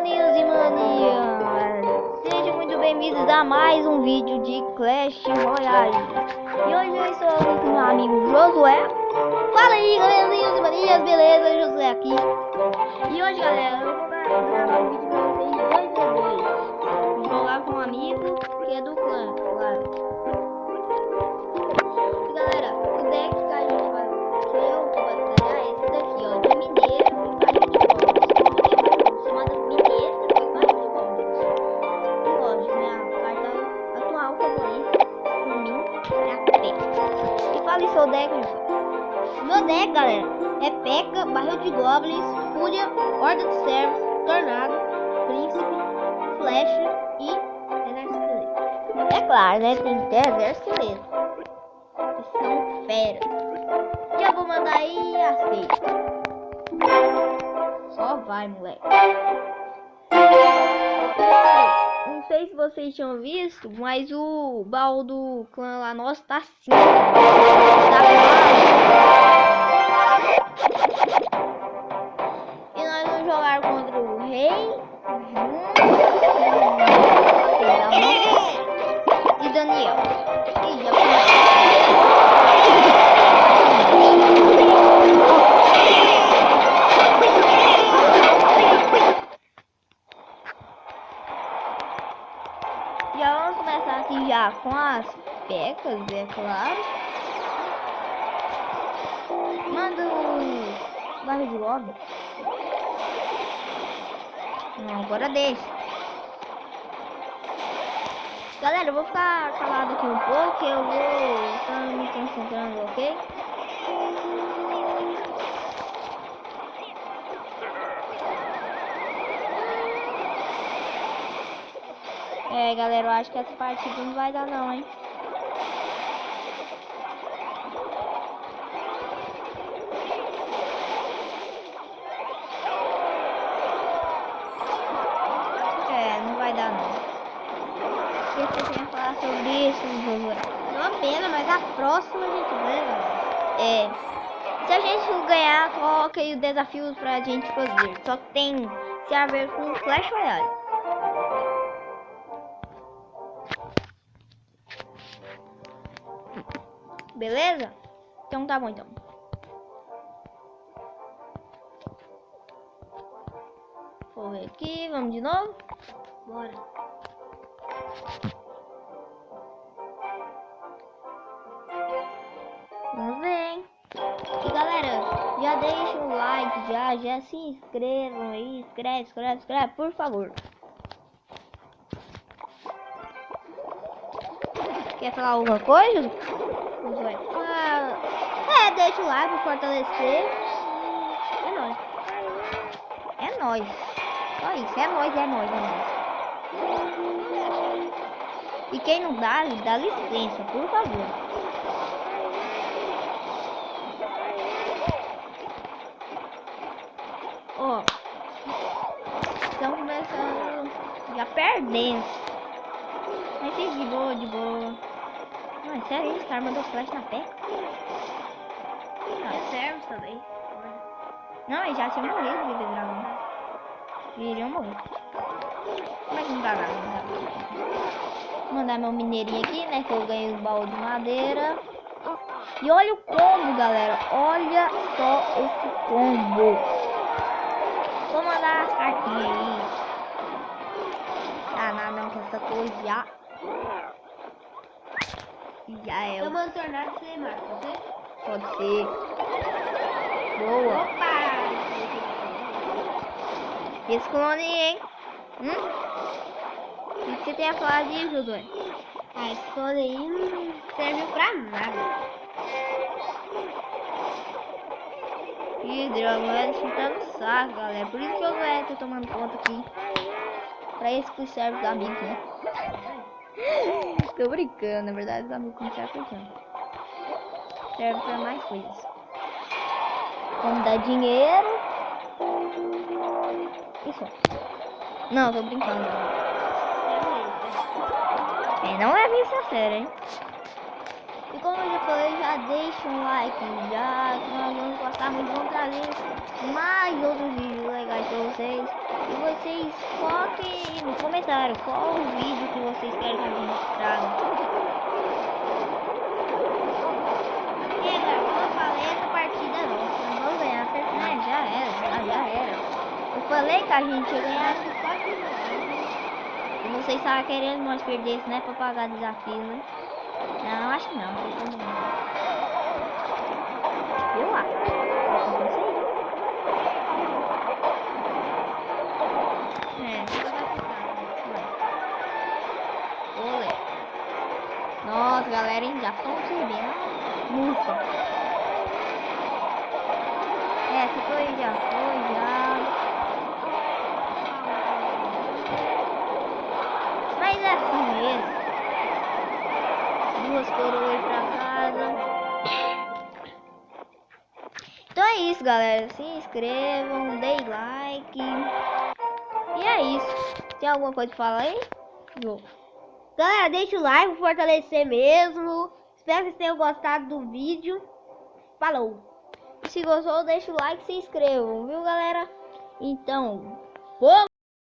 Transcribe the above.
maninhos e manias, sejam muito bem-vindos a mais um vídeo de Clash Royale. E hoje eu estou aqui com meu amigo Josué. Fala aí, galerinhas e manias, beleza? Josué aqui. E hoje, galera, eu vou gravar um vídeo pra vocês 2v2. Vou jogar com um amigo que é do clã, claro. E galera, o deck que a gente vai, que eu vou batalhar é esse daqui, ó, de mineiro e barril de goblins. Chamada mineira e barril de goblins. E lógico, minha carta atual favorita, por mim, é a P.E.K.K.A. E fale seu deck, Josué. Meu deck, galera, é P.E.K.K.A, barril de goblins, fúria, horda de servos, tornado, príncipe, flecha e exército. É claro, né? Tem que ter exército. São fera. Já vou mandar aí e aceita. Só vai, moleque. Não sei se vocês tinham visto, mas o baú do clã lá nosso tá assim. E nós vamos jogar contra o rei, e Daniel. E já vamos começar aqui já com as pecas, é claro. Manda o barril de goblin. Não, agora deixa. Galera, eu vou ficar calado aqui um pouco, eu vou estar me concentrando, ok? É, galera, eu acho que essa partida não vai dar não, hein? É, não vai dar não. Esqueci que eu ia falar sobre isso, Josué. É uma pena, mas a próxima a gente ganha, galera. É. Se a gente ganhar, coloca aí o desafio pra gente fazer. Só que tem que a ver com Clash Royale. Beleza? Então tá bom então. Vou ver aqui, vamos de novo? Bora. Vamos ver, hein? E galera, já deixa o like, já se inscrevam aí, escreve, por favor. Quer falar alguma coisa? Deixa o like pra fortalecer. É nóis. É nóis. Só isso, é nóis. E quem não dá licença, por favor. Ó. Estão começando já perdendo. Mas fica de boa. Não, é sério isso, cara mandou flash na P.E.K.K.A. Não, servos também. Não, ele já tinha morrido de bebê dragão. Iriam morrer. Como é que não dá nada? Vou mandar meu mineirinho aqui, né? Que eu ganhei os baús de madeira. E olha o combo, galera. Olha só esse combo. Vou mandar as cartinhas aí. Ah, não, com essa coisa já. Já é. Eu mando tornar de ser mais, pode ser? Pode ser. Boa. Opa! Esse clone, hein? O que você tem a falar disso, Josué? Ah, esse clone aí não serve pra nada. Ih, Dragon chutando o saco, galera. Por isso que eu tô tomando conta aqui. Pra isso que serve os amigos, né? Tô brincando, na verdade os amigos não servem pra isso. Serve pra mais coisas. Como dar dinheiro. Isso. Não, tô brincando. Não é isso a sério, hein? como eu já falei, já deixa um like, já que nós vamos gostar muito, vamos trazer mais outros vídeos legais pra vocês. E vocês coloquem no comentário qual o vídeo que vocês querem que a gente traga. E agora, como eu falei, essa partida é nossa, nós vamos ganhar, certo, né? Já era. Eu falei que a gente ia ganhar essa partida. E vocês estavam querendo nós perdesse, né? Pra pagar desafio, né? Não, acho que não. Eu acho. Não sei. Olê. Nossa, galera, hein? Já estão recebendo. Muito. Essa foi, já. Mas é assim mesmo. Duas coroas pra casa. Então é isso, galera. Se inscrevam, deem like. E é isso. Tem alguma coisa pra falar aí? Não. Galera, deixa o like pra fortalecer mesmo. Espero que vocês tenham gostado do vídeo. Falou! Se gostou, deixa o like e se inscrevam, viu, galera? Então, vamos!